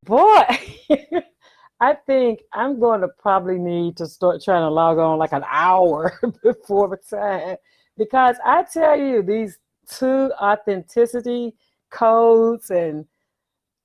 Boy, I think I'm going to probably need to start trying to log on like an hour before the time because I tell you, these two authenticity codes and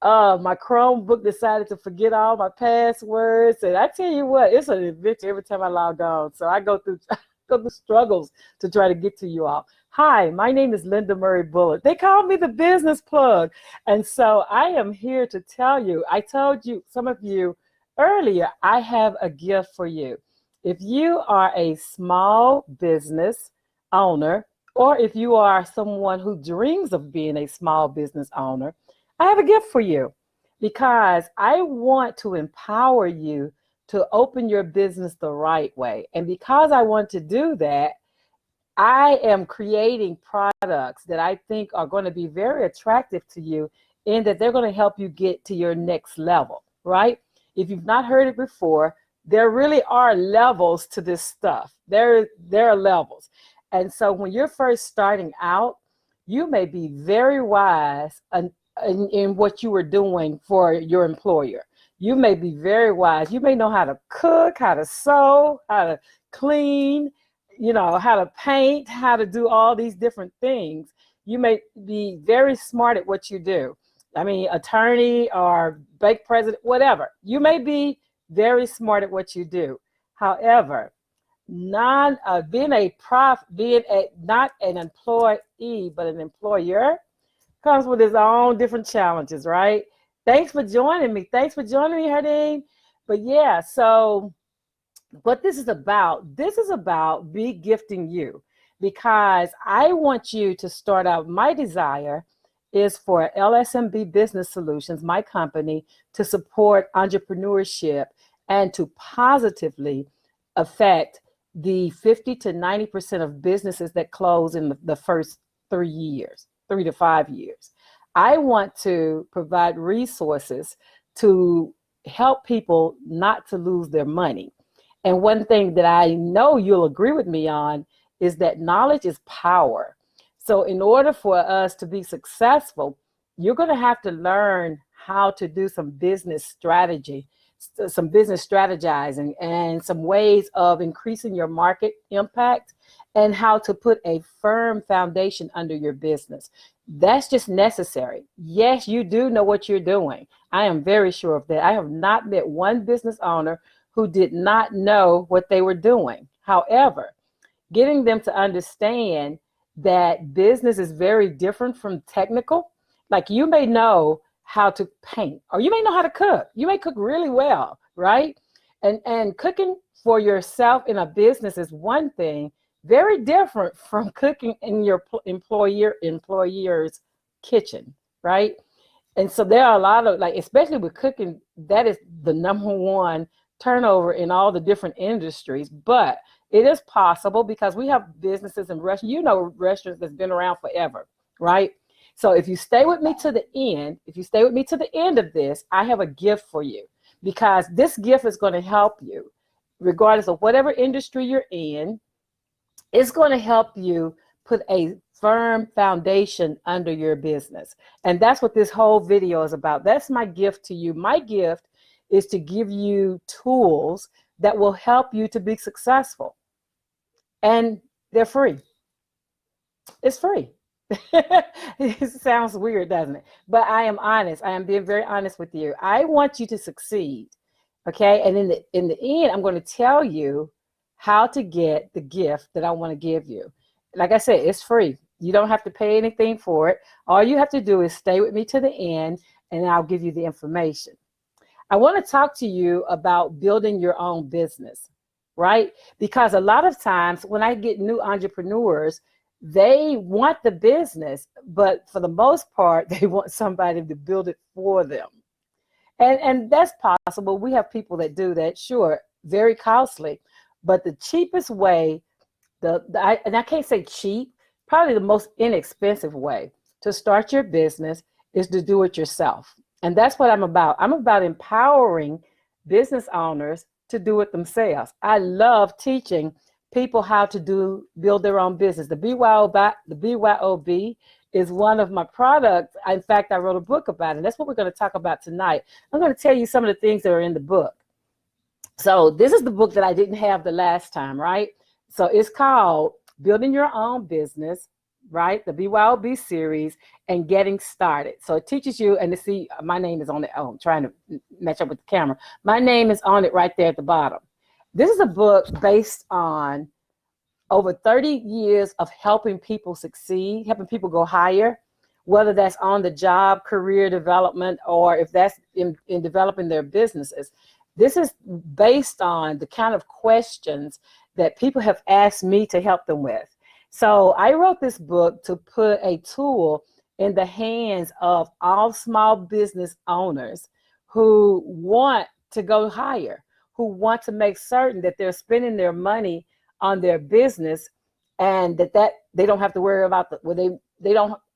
my Chromebook decided to forget all my passwords. And I tell you what, it's an adventure every time I log on. So I go through go through struggles to try to get to you all. Hi, my name is Linda Murray Bullitt. They call me the business plug. And so I am here to tell you, I told you, some of you earlier, I have a gift for you. If you are a small business owner, or if you are someone who dreams of being a small business owner, I have a gift for you because I want to empower you to open your business the right way. And because I want to do that, I am creating products that I think are going to be very attractive to you in that they're going to help you get to your next level, right? If you've not heard it before, there really are levels to this stuff. There are levels. And so when you're first starting out, you may be very wise in what you were doing for your employer. You may be very wise. You may know how to cook, how to sew, how to clean, how to paint, how to do all these different things. You may be very smart at what you do. I mean, attorney or bank president, whatever. You may be very smart at what you do. However, being not an employee but an employer comes with its own different challenges, right? Thanks for joining me. Hardine. But yeah, so what this is about be gifting you because I want you to start out. My desire is for LSMB Business Solutions, my company, to support entrepreneurship and to positively affect the 50 to 90% of businesses that close in the first 3 to 5 years. I want to provide resources to help people not to lose their money. And one thing that I know you'll agree with me on is that knowledge is power. So in order for us to be successful, you're going to have to learn how to do some business strategizing and some ways of increasing your market impact and how to put a firm foundation under your business. That's just necessary. Yes, you do know what you're doing. I am very sure of that. I have not met one business owner who did not know what they were doing. However, getting them to understand that business is very different from technical. Like you may know how to paint or you may know how to cook. You may cook really well, right? And cooking for yourself in a business is one thing, very different from cooking in your employer's kitchen, right? And so there are a lot of, like, especially with cooking, that is the number one turnover in all the different industries. But it is possible because we have businesses and restaurants that's been around forever, right? So if you stay with me to the end of this, I have a gift for you because this gift is going to help you regardless of whatever industry you're in. It's going to help you put a firm foundation under your business. And that's what this whole video is about. That's my gift to you. My gift is to give you tools that will help you to be successful. And they're free. It's free. It sounds weird, doesn't it? But I am honest. I am being very honest with you. I want you to succeed. Okay. And in the end, I'm going to tell you how to get the gift that I want to give you. Like I said, it's free. You don't have to pay anything for it. All you have to do is stay with me to the end and I'll give you the information. I want to talk to you about building your own business, right? Because a lot of times when I get new entrepreneurs, they want the business, but for the most part, they want somebody to build it for them. And that's possible. We have people that do that, sure, very costly. But the cheapest way, and I can't say cheap, probably the most inexpensive way to start your business is to do it yourself. And that's what I'm about. I'm about empowering business owners to do it themselves. I love teaching people how to build their own business. The BYOB is one of my products. In fact, I wrote a book about it. That's what we're going to talk about tonight. I'm going to tell you some of the things that are in the book. So this is the book that I didn't have the last time, right? So it's called Building Your Own Business, right? The BYOB series and Getting Started. So it teaches you, and to see, my name is on it. Oh, I'm trying to match up with the camera. My name is on it right there at the bottom. This is a book based on over 30 years of helping people succeed, helping people go higher, whether that's on the job, career development, or if that's in developing their businesses. This is based on the kind of questions that people have asked me to help them with. So I wrote this book to put a tool in the hands of all small business owners who want to go higher, who want to make certain that they're spending their money on their business and that they don't have to worry about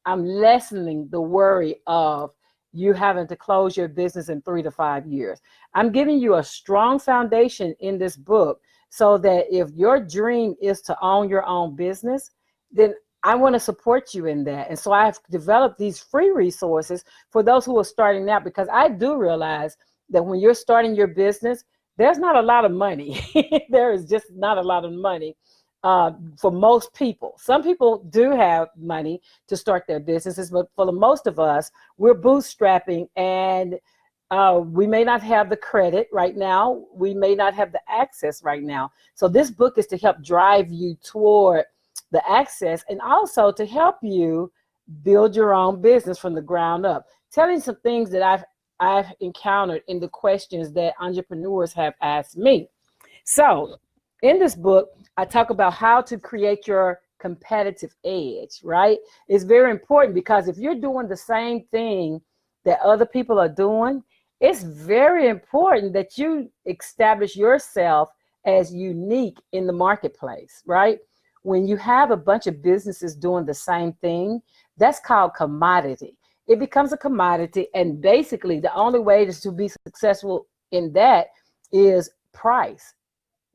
I'm lessening the worry of you having to close your business in 3 to 5 years. I'm giving you a strong foundation in this book so that if your dream is to own your own business, then I want to support you in that. And so I've developed these free resources for those who are starting out, because I do realize that when you're starting your business, there's not a lot of money. There is just not a lot of money for most people. Some people do have money to start their businesses, but for the most of us, we're bootstrapping, and we may not have the credit right now. We may not have the access right now. So this book is to help drive you toward the access, and also to help you build your own business from the ground up. Telling some things that I've encountered in the questions that entrepreneurs have asked me. So in this book, I talk about how to create your competitive edge, right? It's very important, because if you're doing the same thing that other people are doing, it's very important that you establish yourself as unique in the marketplace, right? When you have a bunch of businesses doing the same thing, that's called commodity. It becomes a commodity, and basically the only way to be successful in that is price.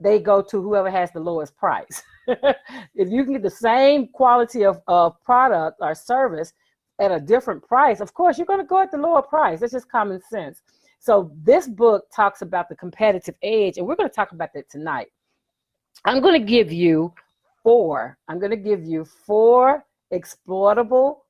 They go to whoever has the lowest price. If you can get the same quality of product or service at a different price, of course, you're going to go at the lower price. That's just common sense. So this book talks about the competitive edge, and we're going to talk about that tonight. I'm going to give you four exploitable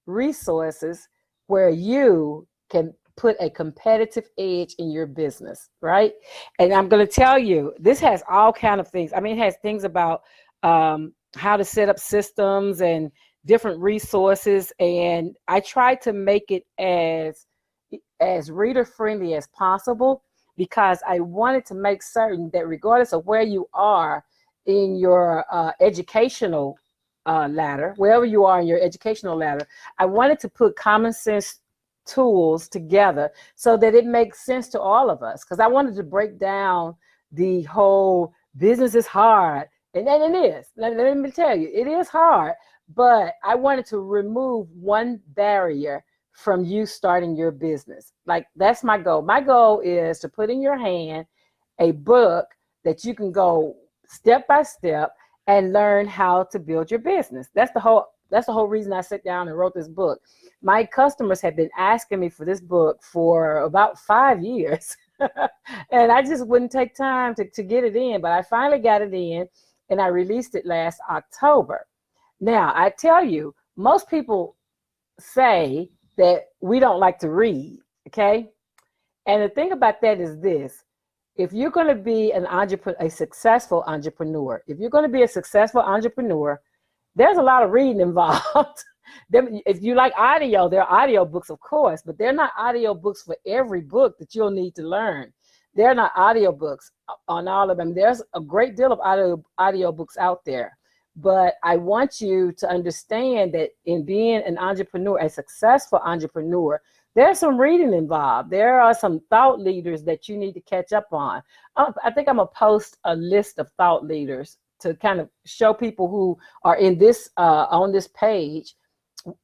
resources where you can put a competitive edge in your business, right? And I'm going to tell you, this has all kind of things. I mean, it has things about how to set up systems and different resources. And I try to make it as reader friendly as possible, because I wanted to make certain that regardless of where you are in your educational ladder, wherever you are in your educational ladder, I wanted to put common sense tools together so that it makes sense to all of us. Because I wanted to break down the whole business is hard. And it is. Let me tell you, it is hard. But I wanted to remove one barrier from you starting your business. Like, that's my goal. My goal is to put in your hand a book that you can go step by step and learn how to build your business. That's the whole reason I sat down and wrote this book. My customers have been asking me for this book for about 5 years. And I just wouldn't take time to get it in, but I finally got it in, and I released it last October. Now, I tell you, most people say that we don't like to read, okay? And the thing about that is this: if you're going to be a successful entrepreneur, there's a lot of reading involved. If you like audio, there are audio books, of course, but they're not audio books for every book that you'll need to learn. They're not audio books on all of them. There's a great deal of audio books out there. But I want you to understand that in being an entrepreneur, a successful entrepreneur, there's some reading involved. There are some thought leaders that you need to catch up on. I think I'm going to post a list of thought leaders to kind of show people who are in this on this page,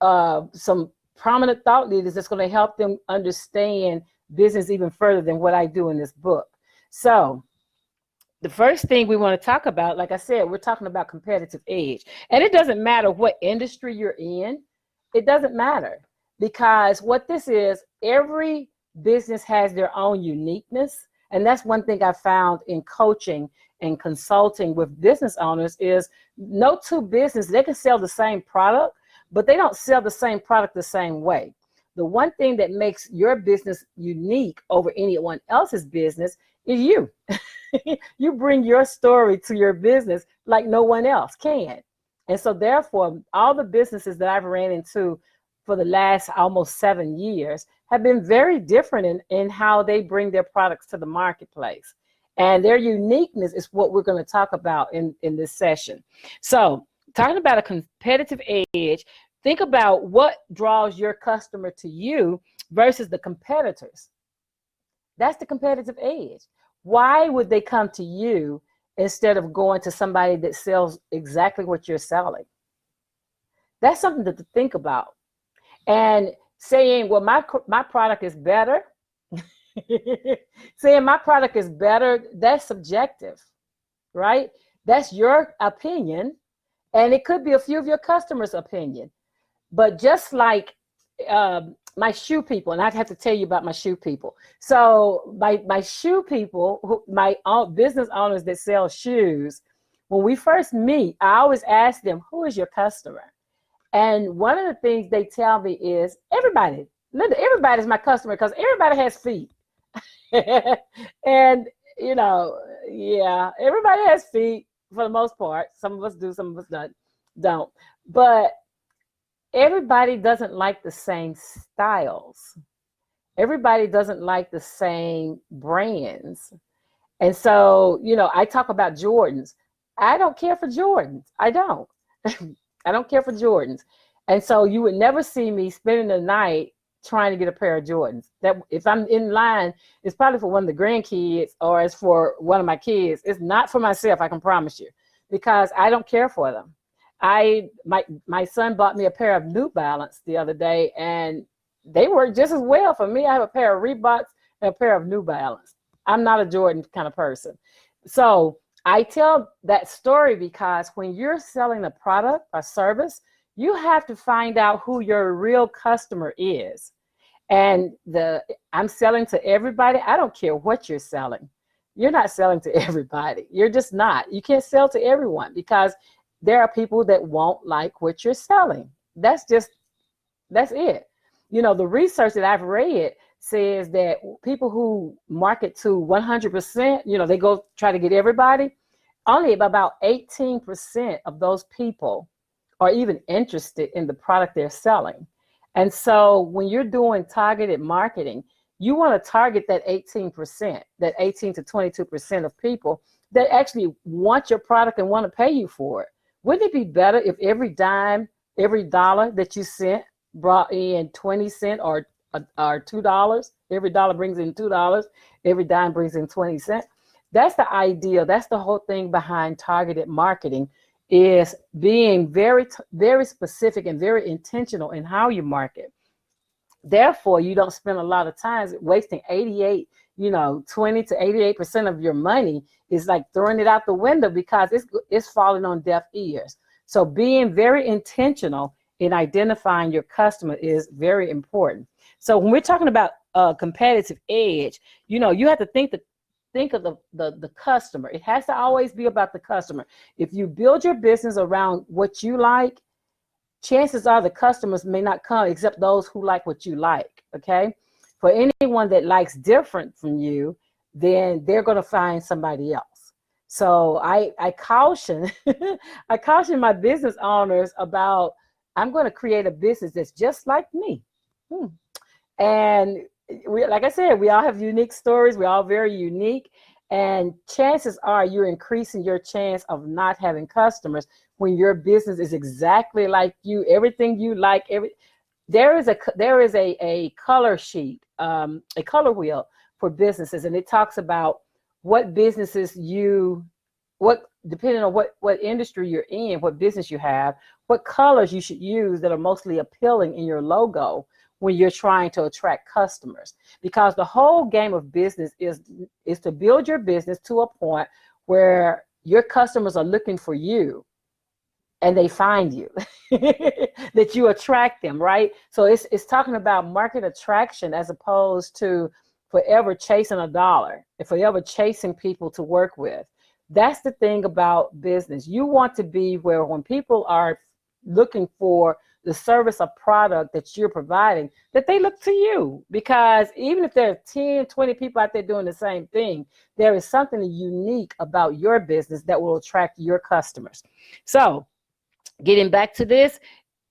some prominent thought leaders that's going to help them understand business even further than what I do in this book. So the first thing we want to talk about, like I said, we're talking about competitive edge. And it doesn't matter what industry you're in. It doesn't matter, because what this is, every business has their own uniqueness. And that's one thing I found in coaching and consulting with business owners is no two businesses, they can sell the same product, but they don't sell the same product the same way. The one thing that makes your business unique over anyone else's business is you. You bring your story to your business like no one else can. And so therefore, all the businesses that I've ran into for the last almost 7 years have been very different in how they bring their products to the marketplace. And their uniqueness is what we're going to talk about in this session. So talking about a competitive edge, think about what draws your customer to you versus the competitors. That's the competitive edge. Why would they come to you instead of going to somebody that sells exactly what you're selling? That's something to think about. And saying, well, my product is better, saying my product is better, that's subjective, right? That's your opinion, and it could be a few of your customers' opinion. But just like my shoe people, and I'd have to tell you about my shoe people. So my shoe people, my business owners that sell shoes, when we first meet, I always ask them, who is your customer? And one of the things they tell me is, everybody, Linda, everybody's my customer because everybody has feet. And, you know, yeah, everybody has feet for the most part. Some of us do, some of us don't. But everybody doesn't like the same styles. Everybody doesn't like the same brands. And so, you know, I talk about Jordans. I don't care for Jordans. I don't. I don't care for Jordans. And so you would never see me spending the night trying to get a pair of Jordans. That if I'm in line, it's probably for one of the grandkids or it's for one of my kids. It's not for myself, I can promise you, because I don't care for them. My son bought me a pair of New Balance the other day, and they work just as well for me. I have a pair of Reeboks and a pair of New Balance. I'm not a Jordan kind of person. So I tell that story because when you're selling a product or service, you have to find out who your real customer is. And I'm selling to everybody. I don't care what you're selling. You're not selling to everybody. You're just not. You can't sell to everyone because there are people that won't like what you're selling. That's it. You know, the research that I've read says that people who market to 100%, you know, they go try to get everybody, only about 18% of those people are even interested in the product they're selling. And so when you're doing targeted marketing, you want to target that 18%, that 18 to 22% of people that actually want your product and want to pay you for it. Wouldn't it be better if every dime, every dollar that you sent brought in 20 cents or $2? Every dollar brings in $2. Every dime brings in 20 cents. That's the idea. That's the whole thing behind targeted marketing, is being very, very specific and very intentional in how you market. Therefore, you don't spend a lot of time wasting 20 to 88% of your money is like throwing it out the window because it's falling on deaf ears. So being very intentional in identifying your customer is very important. So when we're talking about a competitive edge, you know, you have to think of the customer. It has to always be about the customer. If you build your business around what you like, chances are the customers may not come except those who like what you like, okay? For anyone that likes different from you, then they're going to find somebody else. So I caution, I caution my business owners about, I'm going to create a business that's just like me. And like I said, we all have unique stories. We're all very unique. And chances are you're increasing your chance of not having customers when your business is exactly like you, everything you like. There is a color sheet, a color wheel for businesses, and it talks about what businesses depending on what industry you're in, what business you have, what colors you should use that are mostly appealing in your logo when you're trying to attract customers. Because the whole game of business is to build your business to a point where your customers are looking for you and they find you, that you attract them, right? So it's talking about market attraction as opposed to forever chasing a dollar and forever chasing people to work with. That's the thing about business. You want to be where when people are looking for the service or product that you're providing, that they look to you. Because even if there are 10, 20 people out there doing the same thing, there is something unique about your business that will attract your customers. So getting back to this,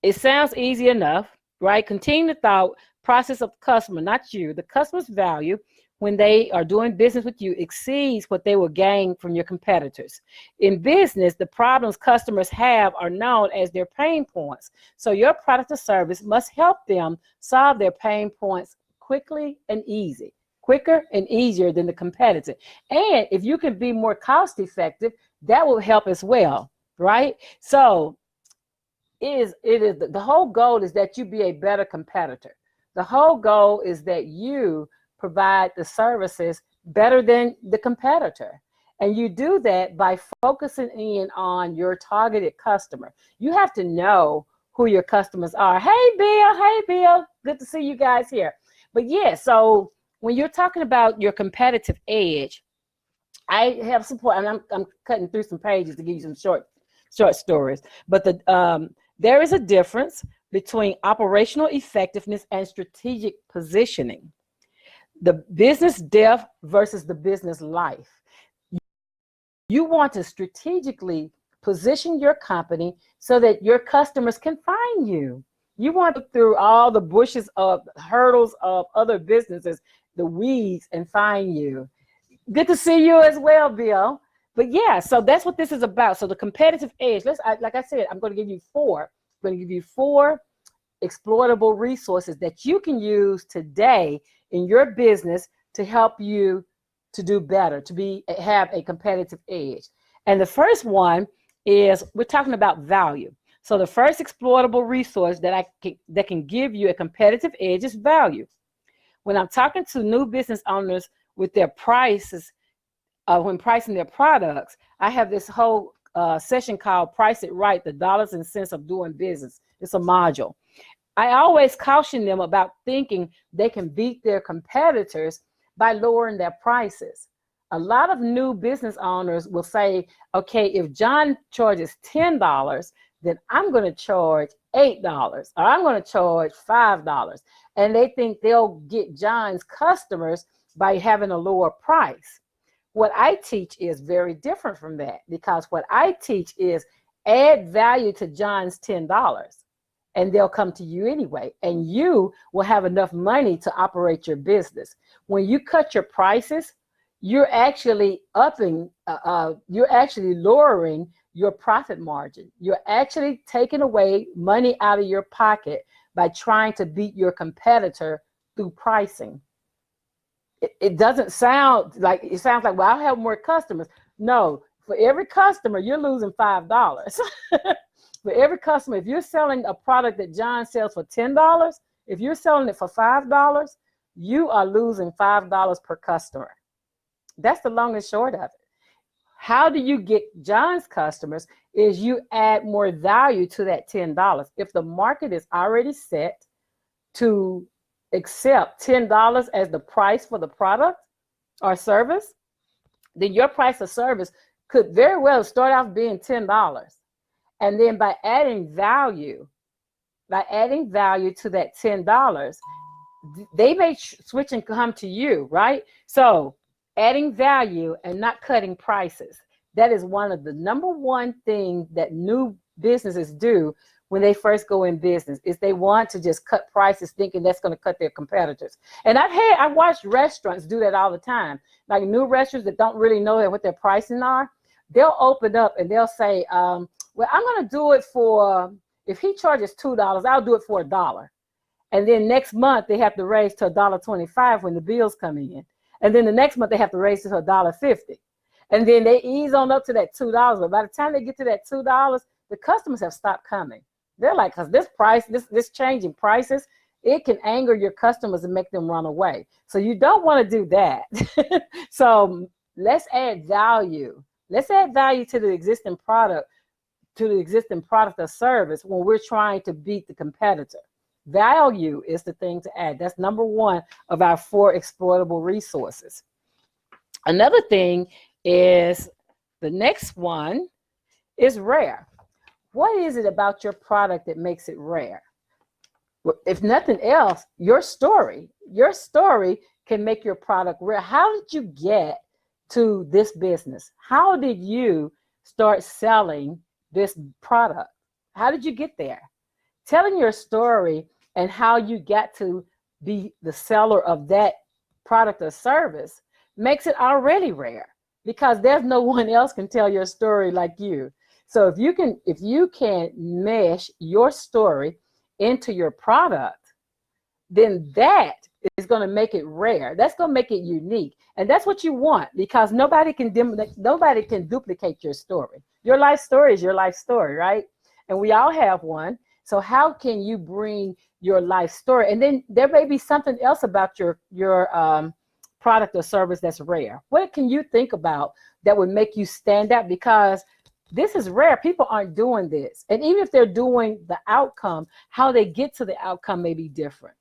it sounds easy enough, right? Continue the thought process of the customer, not you. The customer's value when they are doing business with you exceeds what they will gain from your competitors. In business, the problems customers have are known as their pain points. So your product or service must help them solve their pain points quickly and easy, quicker and easier than the competitor. And if you can be more cost effective, that will help as well, right? So it is the whole goal is that you be a better competitor. The whole goal is that you provide the services better than the competitor. And you do that by focusing in on your targeted customer. You have to know who your customers are. Hey, Bill. Good to see you guys here. But yeah, so when you're talking about your competitive edge, I have support, and I'm cutting through some pages to give you some short stories. But there is a difference between operational effectiveness and strategic positioning. The business depth versus the business life. You want to strategically position your company so that your customers can find you. You want to go through all the bushes of hurdles of other businesses, the weeds, and find you. Good to see you as well, Bill. But yeah, so that's what this is about. So the competitive edge, like I said, I'm going to give you four. I'm going to give you four exploitable resources that you can use today in your business to help you to do better, to have a competitive edge. And the first one is we're talking about value. So the first exploitable resource that can give you a competitive edge is value. When I'm talking to new business owners with their prices, when pricing their products, I have this whole session called Price It Right, the dollars and cents of doing business. It's a module. I always caution them about thinking they can beat their competitors by lowering their prices. A lot of new business owners will say, okay, if John charges $10, then I'm going to charge $8, or I'm going to charge $5. And they think they'll get John's customers by having a lower price. What I teach is very different from that, because what I teach is add value to John's $10. And they'll come to you anyway, and you will have enough money to operate your business. When you cut your prices, you're actually you're actually lowering your profit margin. You're actually taking away money out of your pocket by trying to beat your competitor through pricing. It doesn't sound like, it sounds like, well, I'll have more customers. No, for every customer, you're losing $5. For every customer, if you're selling a product that John sells for $10, if you're selling it for $5, you are losing $5 per customer. That's the long and short of it. How do you get John's customers is you add more value to that $10. If the market is already set to accept $10 as the price for the product or service, then your price of service could very well start off being $10. And then by adding value to that $10, they may switch and come to you, right? So adding value and not cutting prices. That is one of the number one things that new businesses do when they first go in business, is they want to just cut prices thinking that's going to cut their competitors. And I've watched restaurants do that all the time. Like new restaurants that don't really know what their pricing are, they'll open up and they'll say, well, I'm going to do it for, if he charges $2, I'll do it for $1. And then next month they have to raise to $1.25 when the bills come in. And then the next month they have to raise to $1.50. And then they ease on up to that $2. But by the time they get to that $2, the customers have stopped coming. They're like, because this price, this change in prices, it can anger your customers and make them run away. So you don't want to do that. So let's add value. Let's add value to the existing product to the existing product or service when we're trying to beat the competitor. Value is the thing to add. That's number one of our 4 exploitable resources. Another thing is, the next one is rare. What is it about your product that makes it rare? If nothing else, your story can make your product rare. How did you get to this business? How did you start selling this product? How did you get there? Telling your story and how you got to be the seller of that product or service makes it already rare, because there's no one else can tell your story like you. So if you can mesh your story into your product, then that is going to make it rare. That's going to make it unique. And that's what you want, because nobody can duplicate your story. Your life story is your life story, right? And we all have one. So how can you bring your life story? And then there may be something else about your product or service that's rare. What can you think about that would make you stand out? Because this is rare. People aren't doing this. And even if they're doing the outcome, how they get to the outcome may be different.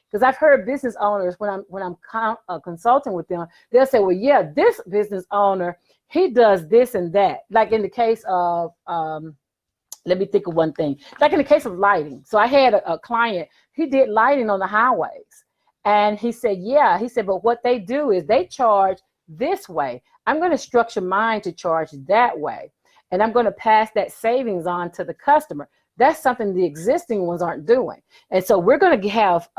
Because I've heard business owners, when I'm consulting with them, they'll say, well, yeah, this business owner, he does this and that. Like in the case of, let me think of one thing. Like in the case of lighting. So I had a client, he did lighting on the highways. And he said, but what they do is they charge this way. I'm going to structure mine to charge that way. And I'm going to pass that savings on to the customer. That's something the existing ones aren't doing. And so we're going to have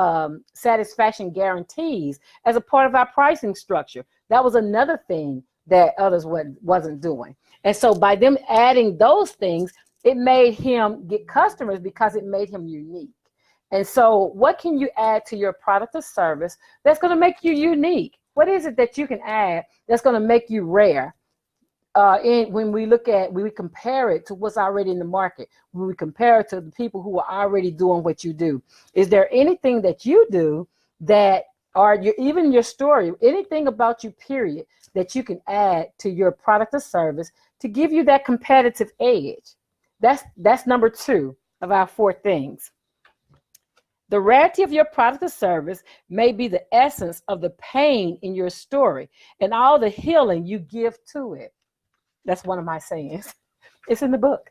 satisfaction guarantees as a part of our pricing structure. That was another thing that others wasn't doing. And so by them adding those things, it made him get customers because it made him unique. And so what can you add to your product or service that's going to make you unique? What is it that you can add that's going to make you rare? When we compare it to what's already in the market, when we compare it to the people who are already doing what you do, is there anything that you do that, or even your story, anything about you, period, that you can add to your product or service to give you that competitive edge? That's number 2 of our 4 things. The rarity of your product or service may be the essence of the pain in your story and all the healing you give to it. That's one of my sayings. It's in the book.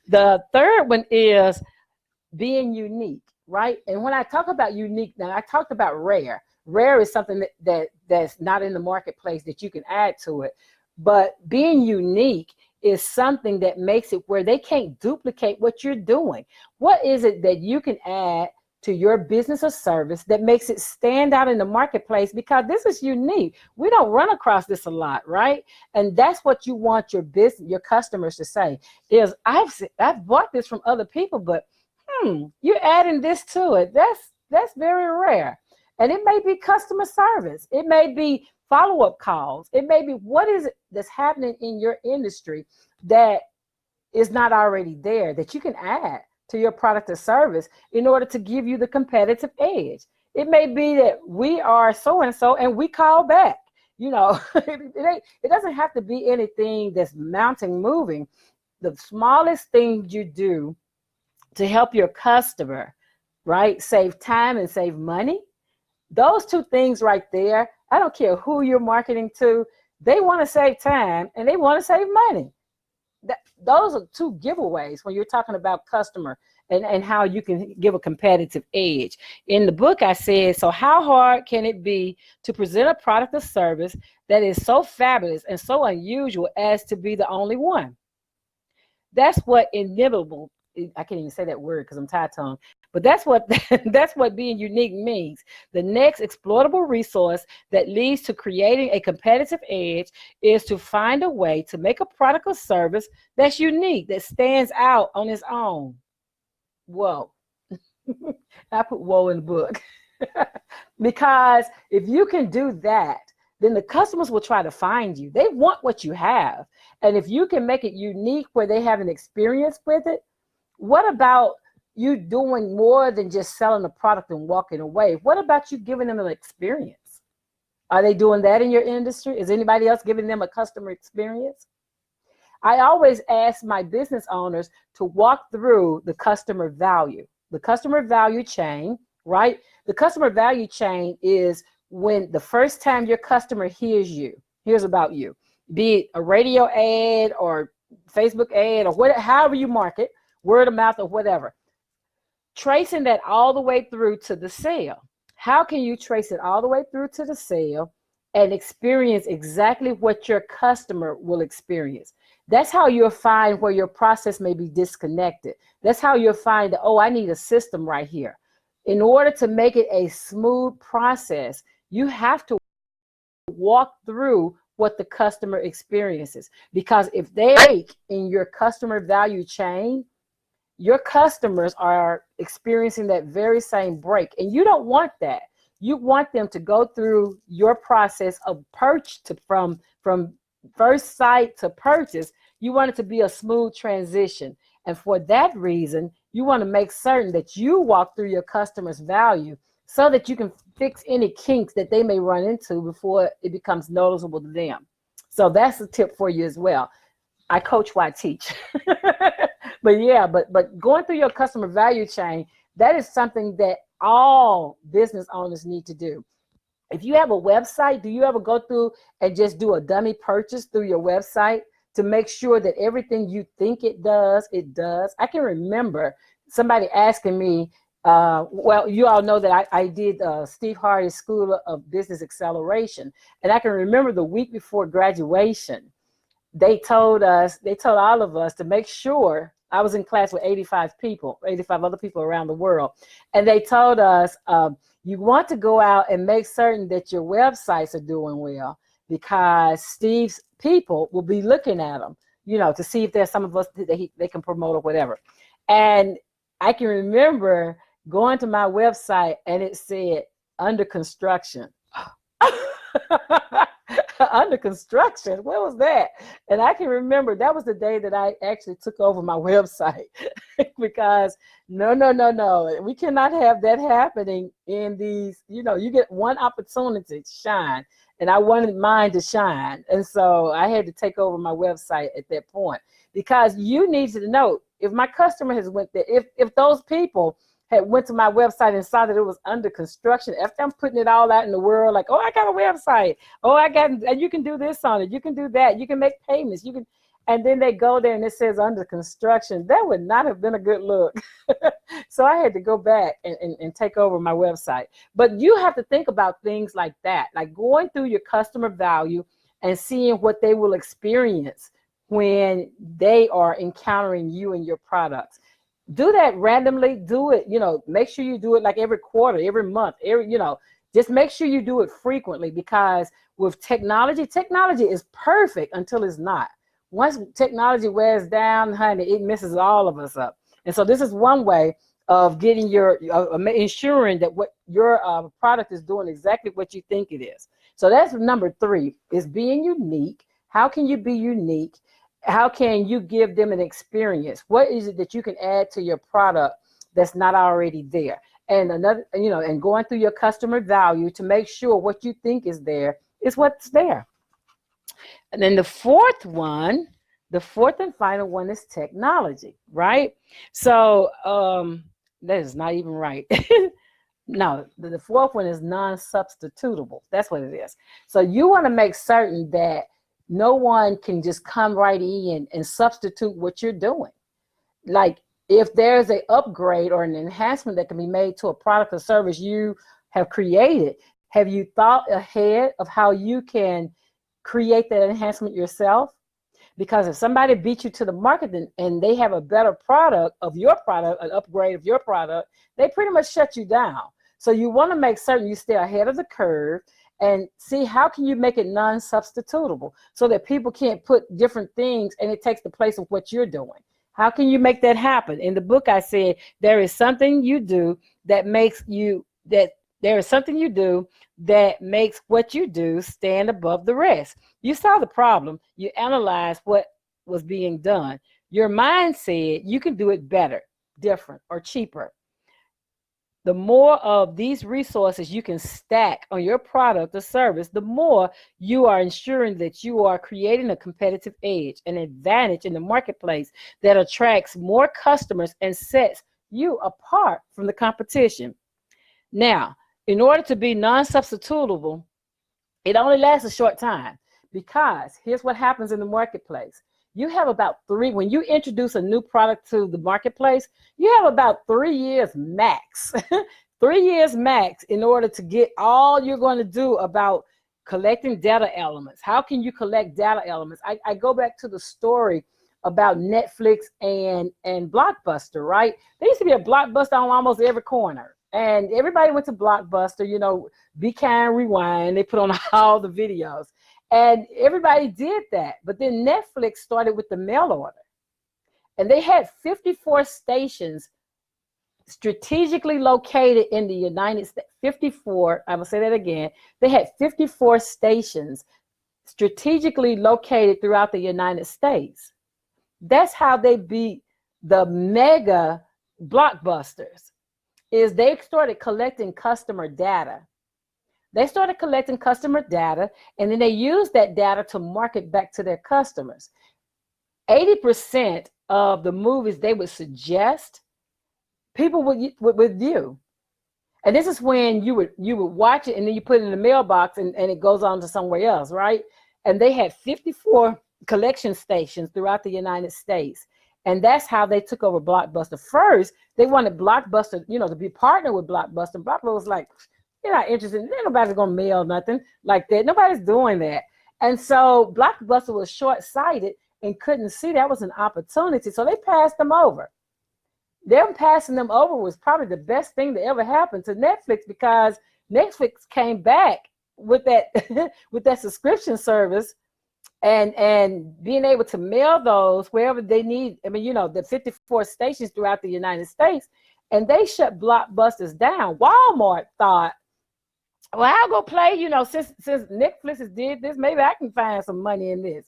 The third one is being unique, right? And when I talk about unique, now I talked about rare. Rare is something that's not in the marketplace that you can add to it. But being unique is something that makes it where they can't duplicate what you're doing. What is it that you can add to your business or service that makes it stand out in the marketplace? Because this is unique. We don't run across this a lot, right? And that's what you want your business, your customers to say is, I've bought this from other people, but you're adding this to it. That's very rare. And it may be customer service. It may be follow-up calls. It may be, what is it that's happening in your industry that is not already there that you can add to your product or service in order to give you the competitive edge? It may be that we are so-and-so and we call back. You know, it doesn't have to be anything that's mounting, moving. The smallest things you do to help your customer, right, save time and save money, those 2 things right there, I don't care who you're marketing to, they want to save time and they want to save money. Those are 2 giveaways when you're talking about customer and how you can give a competitive edge. In the book, I said, so how hard can it be to present a product or service that is so fabulous and so unusual as to be the only one? That's what inimitable, I can't even say that word because I'm tie-tongue, but that's what being unique means. The next exploitable resource that leads to creating a competitive edge is to find a way to make a product or service that's unique, that stands out on its own. Whoa. I put whoa in the book. Because if you can do that, then the customers will try to find you. They want what you have. And if you can make it unique where they have an experience with it, what about you doing more than just selling the product and walking away? What about you giving them an experience? Are they doing that in your industry? Is anybody else giving them a customer experience? I always ask my business owners to walk through the customer value chain, right? The customer value chain is when the first time your customer hears about you, be it a radio ad or Facebook ad or whatever, however you market, word of mouth or whatever, tracing that all the way through to the sale. How can you trace it all the way through to the sale and experience exactly what your customer will experience? That's how you'll find where your process may be disconnected. That's how you'll find that, oh, I need a system right here. In order to make it a smooth process, you have to walk through what the customer experiences. Because if they break in your customer value chain, your customers are experiencing that very same break. And you don't want that. You want them to go through your process of purchase from first sight to purchase. You want it to be a smooth transition. And for that reason, you want to make certain that you walk through your customer's value so that you can fix any kinks that they may run into before it becomes noticeable to them. So that's a tip for you as well. I coach while I teach. But going through your customer value chain, that is something that all business owners need to do. If you have a website, do you ever go through and just do a dummy purchase through your website to make sure that everything you think it does, it does? I can remember somebody asking me, well, you all know that I did Steve Hardy's School of Business Acceleration. And I can remember the week before graduation, they told all of us to make sure. I was in class with 85 other people around the world. And they told us, you want to go out and make certain that your websites are doing well, because Steve's people will be looking at them, to see if there's some of us that they can promote or whatever. And I can remember going to my website and it said under construction. Under construction, what was that? And I can remember that was the day that I actually took over my website because no, we cannot have that happening in these. You get one opportunity to shine, and I wanted mine to shine, and so I had to take over my website at that point, because you need to know if my customer has went there, if those people had went to my website and saw that it was under construction, after I'm putting it all out in the world, like, oh, I got a website. Oh, and you can do this on it. You can do that. You can make payments. And then they go there and it says under construction. That would not have been a good look. So I had to go back and take over my website. But you have to think about things like that, like going through your customer value and seeing what they will experience when they are encountering you and your products. Do that randomly. Do it, make sure you do it like every quarter, every month, just make sure you do it frequently, because with technology is perfect until it's not. Once technology wears down, honey, it messes all of us up. And so this is one way of getting ensuring that what your product is doing exactly what you think it is. So that's number 3, is being unique. How can you be unique? How can you give them an experience? What is it that you can add to your product that's not already there? And and going through your customer value to make sure what you think is there is what's there. And then the fourth and final one is technology, right? So that is not even right. No, the fourth one is non-substitutable. That's what it is. So you want to make certain that no one can just come right in and substitute what you're doing. Like if there's an upgrade or an enhancement that can be made to a product or service you have created, have you thought ahead of how you can create that enhancement yourself? Because if somebody beat you to the market and they have a better product of your product, an upgrade of your product, they pretty much shut you down. So you want to make certain you stay ahead of the curve and see how can you make it non-substitutable so that people can't put different things and it takes the place of what you're doing. How can you make that happen? In the book, I said, there is something you do that makes what you do stand above the rest. You saw the problem. You analyzed what was being done. Your mind said you can do it better, different, or cheaper. The more of these resources you can stack on your product or service, the more you are ensuring that you are creating a competitive edge, an advantage in the marketplace that attracts more customers and sets you apart from the competition. Now, in order to be non-substitutable, it only lasts a short time, because here's what happens in the marketplace. You have about when you introduce a new product to the marketplace, you have about 3 years max, 3 years max in order to get all you're going to do about collecting data elements. How can you collect data elements? I go back to the story about Netflix and Blockbuster, right? There used to be a Blockbuster on almost every corner. And everybody went to Blockbuster, you know, Be Kind, Rewind. They put on all the videos. And everybody did that. But then Netflix started with the mail order. And they had 54 stations strategically located in the United States. 54, I will say that again. They had 54 stations strategically located throughout the United States. That's how they beat the mega blockbusters, is they started collecting customer data. They started collecting customer data, and then they used that data to market back to their customers. 80% of the movies they would suggest, people would view. And this is when you would watch it, and then you put it in the mailbox, and it goes on to somewhere else, right? And they had 54 collection stations throughout the United States. And that's how they took over Blockbuster. First, they wanted Blockbuster, you know, to be partnered with Blockbuster. Blockbuster was like, you're not interested. Nobody's going to mail nothing like that. Nobody's doing that. And so Blockbuster was short-sighted and couldn't see that was an opportunity. So they passed them over. Them passing them over was probably the best thing that ever happened to Netflix, because Netflix came back with that with that subscription service, and being able to mail those wherever they need. I mean, you know, the 54 stations throughout the United States, and they shut Blockbusters down. Walmart thought, well, I'll go play, you know, since Netflix has did this, maybe I can find some money in this.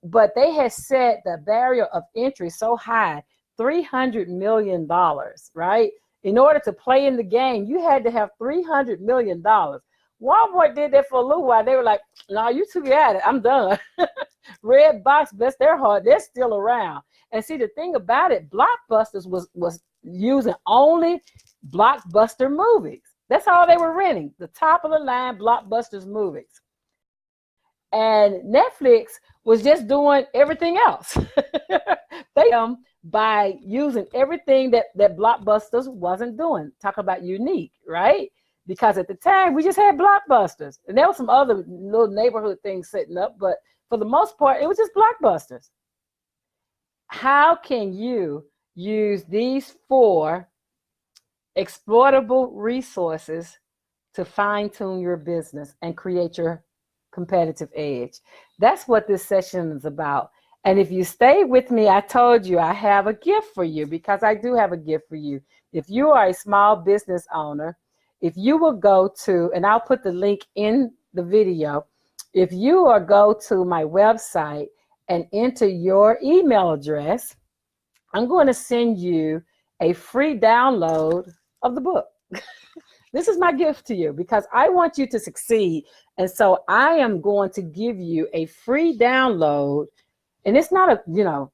But they had set the barrier of entry so high, $300 million, right? In order to play in the game, you had to have $300 million. Walmart did that for a little while. They were like, no, you two got it. I'm done. Red Box, bless their heart, they're still around. And see, the thing about it, Blockbusters was using only Blockbuster movies. That's all they were renting, the top of the line Blockbusters movies. And Netflix was just doing everything else. They by using everything that Blockbusters wasn't doing. Talk about unique, right? Because at the time, we just had Blockbusters. And there were some other little neighborhood things setting up, but for the most part, it was just Blockbusters. How can you use these 4 exploitable resources to fine-tune your business and create your competitive edge? That's what this session is about. And if you stay with me, I told you I have a gift for you, because I do have a gift for you. If you are a small business owner, if you will go to, and I'll put the link in the video, if you will go to my website and enter your email address, I'm going to send you a free download of the book. This is my gift to you, because I want you to succeed. And so I am going to give you a free download. And it's not a, you know,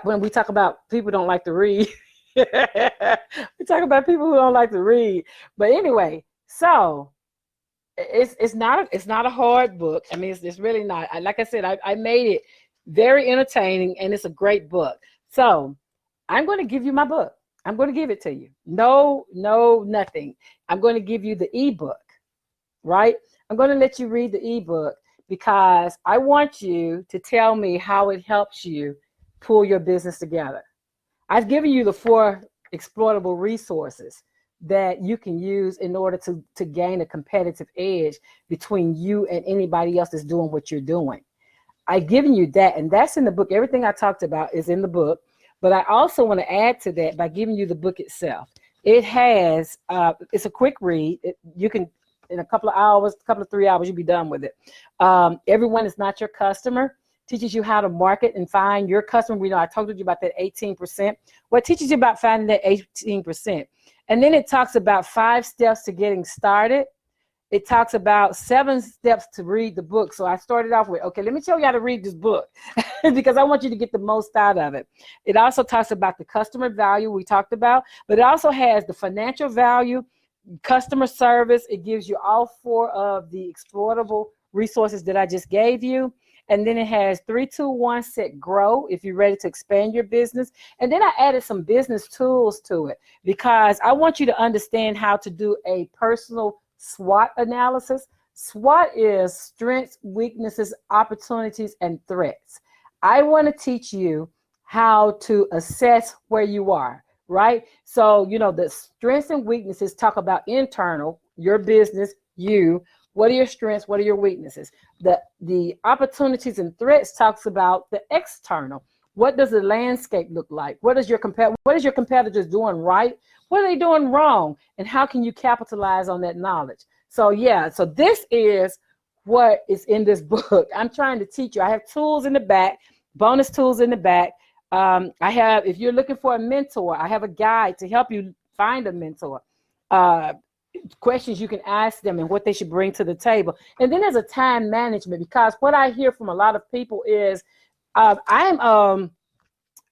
when we talk about people don't like to read, we talk about people who don't like to read. But anyway, so it's not a hard book. I mean, it's really not. Like I said, I made it very entertaining, and it's a great book. So I'm going to give you my book. I'm going to give it to you. No, nothing. I'm going to give you the ebook, right? I'm going to let you read the ebook, because I want you to tell me how it helps you pull your business together. I've given you the 4 exploitable resources that you can use in order to gain a competitive edge between you and anybody else that's doing what you're doing. I've given you that, and that's in the book. Everything I talked about is in the book. But I also want to add to that by giving you the book itself. It has, it's a quick read. You can, in a couple of hours, 3 hours, you'll be done with it. Everyone is not your customer. teaches you how to market and find your customer. We know I told you about that 18%. What teaches you about finding that 18%? And then it talks about 5 steps to getting started. It talks about 7 steps to read the book. So I started off with, okay, let me show you how to read this book because I want you to get the most out of it. It also talks about the customer value we talked about, but it also has the financial value, customer service. It gives you all 4 of the exploitable resources that I just gave you. And then it has 3, 2, 1 set grow if you're ready to expand your business. And then I added some business tools to it because I want you to understand how to do a personal SWOT analysis. SWOT is strengths, weaknesses, opportunities, and threats. I want to teach you how to assess where you are, right? So, you know, the strengths and weaknesses talk about internal, your business, you. What are your strengths? What are your weaknesses? The opportunities and threats talks about the external. What does the landscape look like? What is your competitors doing right? What are they doing wrong? And how can you capitalize on that knowledge? So yeah, so this is what is in this book. I'm trying to teach you. I have tools in the back, bonus tools in the back. I have, if you're looking for a mentor, I have a guide to help you find a mentor. Questions you can ask them and what they should bring to the table. And then there's a time management, because what I hear from a lot of people is I'm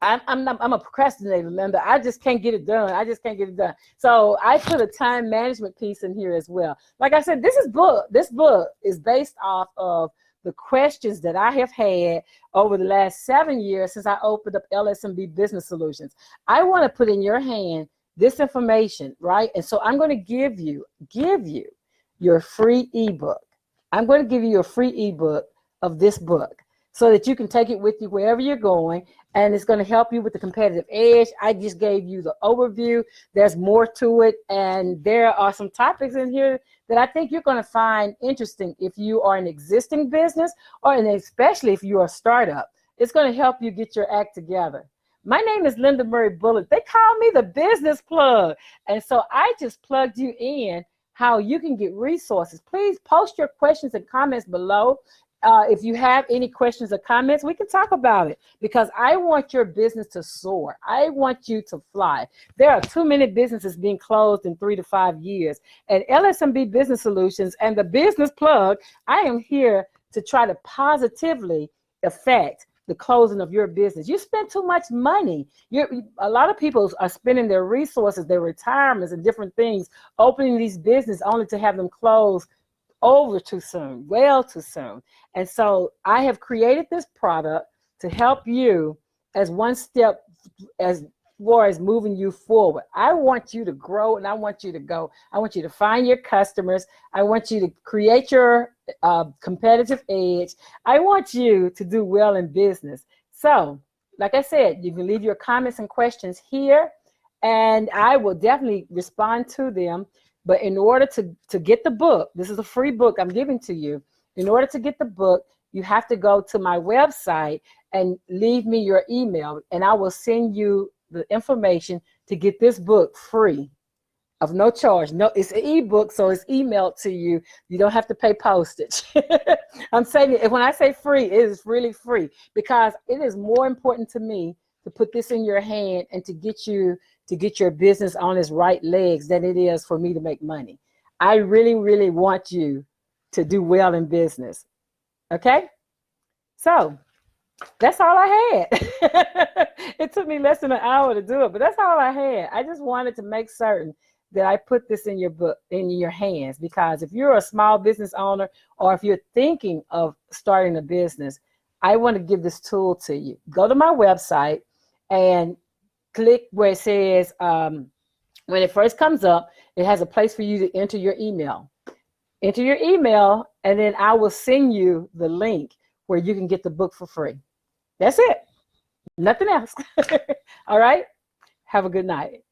a procrastinator, Linda. I just can't get it done. So I put a time management piece in here as well. Like I said, this book is based off of the questions that I have had over the last 7 years since I opened up LSMB Business Solutions. I want to put in your hand this information, right? And so I'm going to give you your free ebook. I'm going to give you a free ebook of this book so that you can take it with you wherever you're going, and it's going to help you with the competitive edge. I just gave you the overview. There's more to it, and there are some topics in here that I think you're going to find interesting if you are an existing business, and especially if you're a startup. It's going to help you get your act together. My name is Linda Murray Bullitt. They call me the business plug. And so I just plugged you in how you can get resources. Please post your questions and comments below. If you have any questions or comments, we can talk about it, because I want your business to soar. I want you to fly. There are too many businesses being closed in 3 to 5 years. And LSMB Business Solutions and the Business Plug, I am here to try to positively affect the closing of your business. You spend too much money. A lot of people are spending their resources, their retirements and different things, opening these businesses only to have them close over too soon, well too soon. And so I have created this product to help you as one step as far as moving you forward. I want you to grow and I want you to go. I want you to find your customers. I want you to create your competitive edge. I want you to do well in business. So, like I said, you can leave your comments and questions here, and I will definitely respond to them. But in order to get the book, this is a free book I'm giving to you. In order to get the book, you have to go to my website and leave me your email, and I will send you the information to get this book free of no charge. No, it's an ebook, so it's emailed to you. You don't have to pay postage. I'm saying it, when I say free, it is really free, because it is more important to me to put this in your hand and to get your business on its right legs than it is for me to make money. I really, really want you to do well in business. Okay? So that's all I had. It took me less than an hour to do it, but that's all I had. I just wanted to make certain that I put this in your book, in your hands, because if you're a small business owner, or if you're thinking of starting a business, I want to give this tool to you. Go to my website and click where it says, when it first comes up, it has a place for you to enter your email. Enter your email, and then I will send you the link where you can get the book for free. That's it. Nothing else. All right. Have a good night.